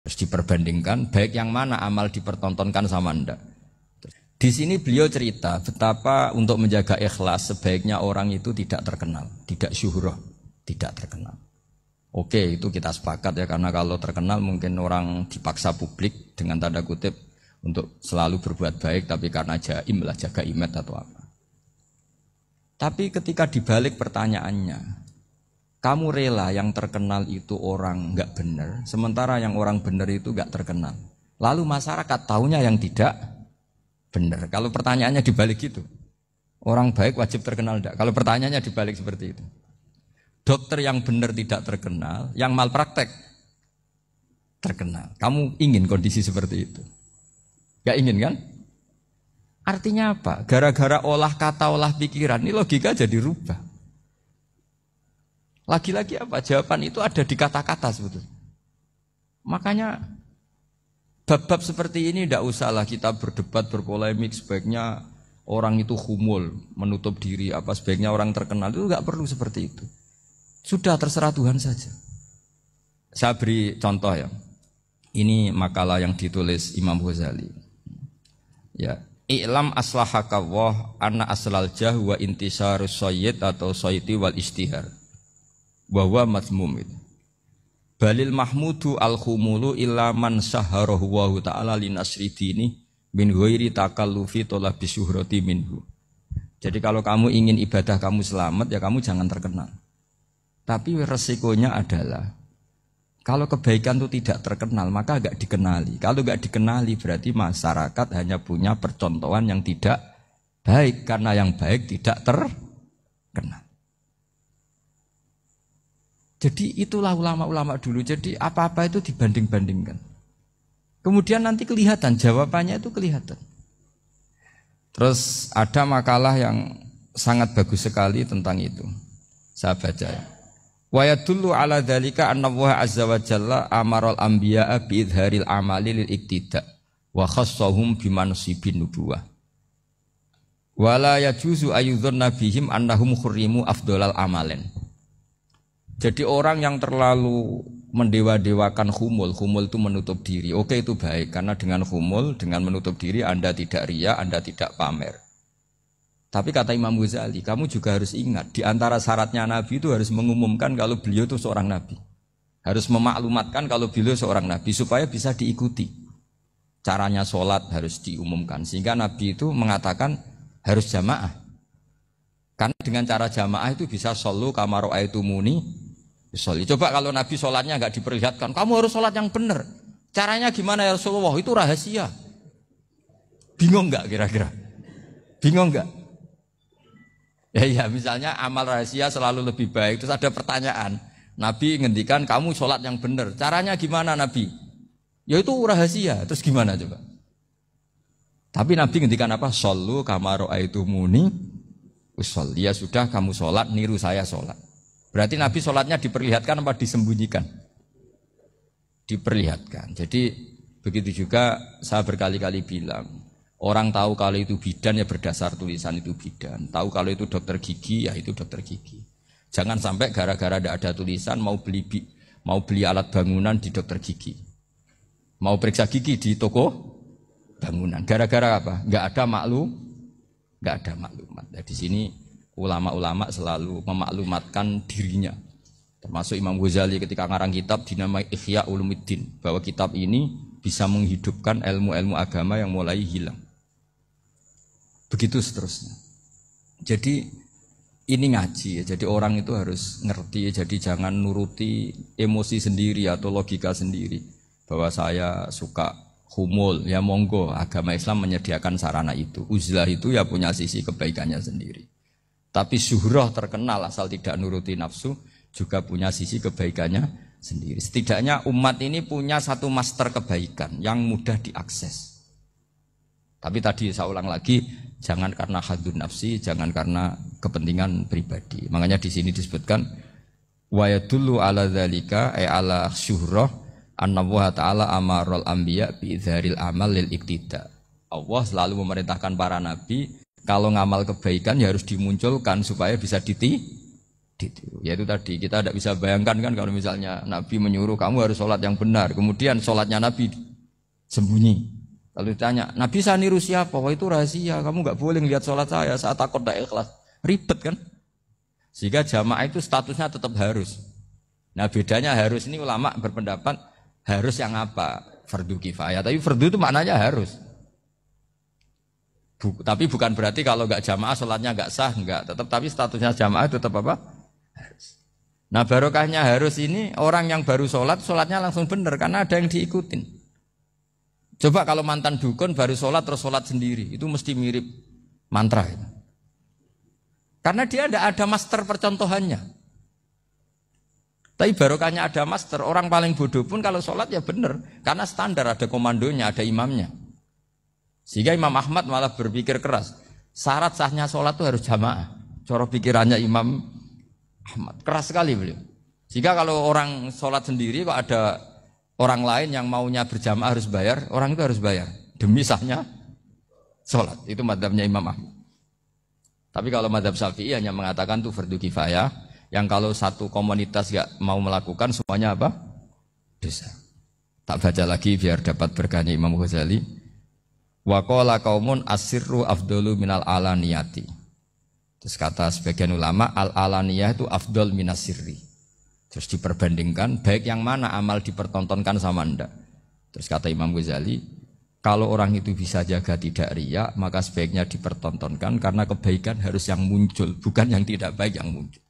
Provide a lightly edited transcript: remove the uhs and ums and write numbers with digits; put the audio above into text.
Terus diperbandingkan baik yang mana amal dipertontonkan sama ndak. Di sini beliau cerita betapa untuk menjaga ikhlas sebaiknya orang itu tidak terkenal, tidak syuhrah, tidak terkenal. Oke, itu kita sepakat ya, karena kalau terkenal mungkin orang dipaksa publik dengan tanda kutip untuk selalu berbuat baik, tapi karena jaim lah, jaga image atau apa. Tapi ketika dibalik pertanyaannya, kamu rela yang terkenal itu orang enggak benar, sementara yang orang benar itu enggak terkenal. Lalu masyarakat taunya yang tidak benar. Kalau pertanyaannya dibalik itu, orang baik wajib terkenal enggak? Kalau pertanyaannya dibalik seperti itu, dokter yang benar tidak terkenal, yang malpraktek terkenal. Kamu ingin kondisi seperti itu? Enggak ingin kan? Artinya apa? Gara-gara olah kata, olah pikiran, ini logika jadi rubah. Lagi-lagi apa? Jawaban itu ada di kata-kata sebetulnya. Makanya bab-bab seperti ini tidak usahlah kita berdebat, berpolemik. Sebaiknya orang itu humul, menutup diri, apa sebaiknya orang terkenal. Itu enggak perlu seperti itu. Sudah terserah Tuhan saja. Saya beri contoh ya. Ini makalah yang ditulis Imam Ghazali. Ya, i'lam aslahaka Allah anna aslal jah wa intisarus sayyid atau sayyidi wal istihar. Wa huwa mazmum itu. Balil mahmudu al-khumulu illa man saharahu wa ta'ala linasri dini min ghairi takallufi talabi syuhrati minhu. Jadi kalau kamu ingin ibadah kamu selamat, ya kamu jangan terkenal. Tapi resikonya adalah kalau kebaikan itu tidak terkenal, maka enggak dikenali. Kalau enggak dikenali berarti masyarakat hanya punya percontohan yang tidak baik, karena yang baik tidak terkenal. Jadi itulah ulama-ulama dulu. Jadi apa-apa itu dibanding-bandingkan. Kemudian nanti kelihatan, jawabannya itu kelihatan. Terus ada makalah yang sangat bagus sekali tentang itu. Saya baca ya. Wa yadullu ala dzalika anna Allah azza wa jalla amaral anbiya'a bi idharil amali lil iktida wa khassahum bi mansibin nubuwah. Wala yajuzu ayyudhanna bihim annahum khurrimu afdhalal amalen. Jadi orang yang terlalu mendewa-dewakan khumul itu menutup diri. Oke, itu baik, karena dengan khumul, dengan menutup diri Anda tidak riya, Anda tidak pamer. Tapi kata Imam Ghazali, kamu juga harus ingat, di antara syaratnya Nabi itu harus mengumumkan kalau beliau itu seorang Nabi. Harus memaklumatkan kalau beliau seorang Nabi, supaya bisa diikuti. Caranya sholat harus diumumkan, sehingga Nabi itu mengatakan harus jamaah. Karena dengan cara jamaah itu bisa shollu kama ra'aitumuni sholli. Coba kalau Nabi sholatnya enggak diperlihatkan, kamu harus sholat yang benar. Caranya gimana ya Rasulullah? Itu rahasia. Bingung enggak kira-kira? Bingung enggak? Ya misalnya amal rahasia selalu lebih baik. Terus ada pertanyaan, Nabi ngendikan kamu sholat yang benar. Caranya gimana Nabi? Ya itu rahasia. Terus gimana coba? Tapi Nabi ngendikan apa? Shollu kama ra'aitumuni usolli. Ya sudah, kamu sholat, niru saya sholat. Berarti Nabi sholatnya diperlihatkan apa disembunyikan? Diperlihatkan. Jadi begitu juga saya berkali-kali bilang, orang tahu kalau itu bidan ya berdasar tulisan itu bidan. Tahu kalau itu dokter gigi ya itu dokter gigi. Jangan sampai gara-gara tidak ada tulisan mau beli alat bangunan di dokter gigi. Mau periksa gigi di toko bangunan. Gara-gara apa? Enggak ada maklumat. Nah, di sini ulama-ulama selalu memaklumatkan dirinya. Termasuk Imam Ghazali ketika ngarang kitab dinamai Ihya Ulumuddin, bahwa kitab ini bisa menghidupkan ilmu-ilmu agama yang mulai hilang. Begitu seterusnya. Jadi ini ngaji ya. Jadi orang itu harus ngerti ya. Jadi jangan nuruti emosi sendiri atau logika sendiri. Bahwa saya suka humul, ya monggo, agama Islam menyediakan sarana itu. Uzlah itu ya punya sisi kebaikannya sendiri. Tapi syuhrah terkenal asal tidak nuruti nafsu juga punya sisi kebaikannya sendiri. Setidaknya umat ini punya satu master kebaikan yang mudah diakses. Tapi tadi saya ulang lagi, jangan karena hadun nafsi, jangan karena kepentingan pribadi. Makanya di sini disebutkan wa yadullu ala dzalika ay ala syuhrah anna Allah taala amaral anbiya bi idzharil amal lil iktida. Allah selalu memerintahkan para nabi kalau ngamal kebaikan ya harus dimunculkan supaya bisa ditiru. Yaitu tadi kita tidak bisa bayangkan kan kalau misalnya Nabi menyuruh kamu harus sholat yang benar, kemudian sholatnya Nabi sembunyi. Kalau ditanya, Nabi saya niru siapa? Wah itu rahasia, kamu nggak boleh lihat sholat saya saat takut tidak ikhlas. Ribet kan? Sehingga jamaah itu statusnya tetap harus. Nah bedanya harus ini ulama berpendapat harus yang apa? Fardu kifayah. Tapi fardu itu maknanya harus. Tapi bukan berarti kalau nggak jamaah sholatnya nggak sah, nggak. Tapi statusnya jamaah itu tetap apa? Harus. Nah barokahnya harus ini orang yang baru sholat, sholatnya langsung benar karena ada yang diikutin. Coba kalau mantan dukun baru sholat terus sholat sendiri, itu mesti mirip mantra. Karena dia tidak ada master percontohannya. Tapi barokahnya ada master, orang paling bodoh pun kalau sholat ya benar. Karena standar ada komandonya, ada imamnya. Sehingga Imam Ahmad malah berpikir keras. Syarat sahnya sholat itu harus jamaah. Cara pikirannya Imam Ahmad. Keras sekali beliau. Sehingga kalau orang sholat sendiri kok ada orang lain yang maunya berjamaah harus bayar, orang itu harus bayar. Demi sahnya sholat. Itu madzhabnya Imam Ahmad. Tapi kalau madzhab Syafi'i hanya mengatakan itu fardu kifayah, yang kalau satu komunitas gak mau melakukan semuanya apa? Dosa. Tak baca lagi biar dapat berkahnya Imam Ghazali. Wa qala qaumun asirru afdalu minal alaniyati. Terus kata sebagian ulama al alaniyah itu afdal minas sirri. Terus diperbandingkan baik yang mana amal dipertontonkan sama ndak. Terus kata Imam Ghazali, kalau orang itu bisa jaga tidak riya, maka sebaiknya dipertontonkan karena kebaikan harus yang muncul, bukan yang tidak baik yang muncul.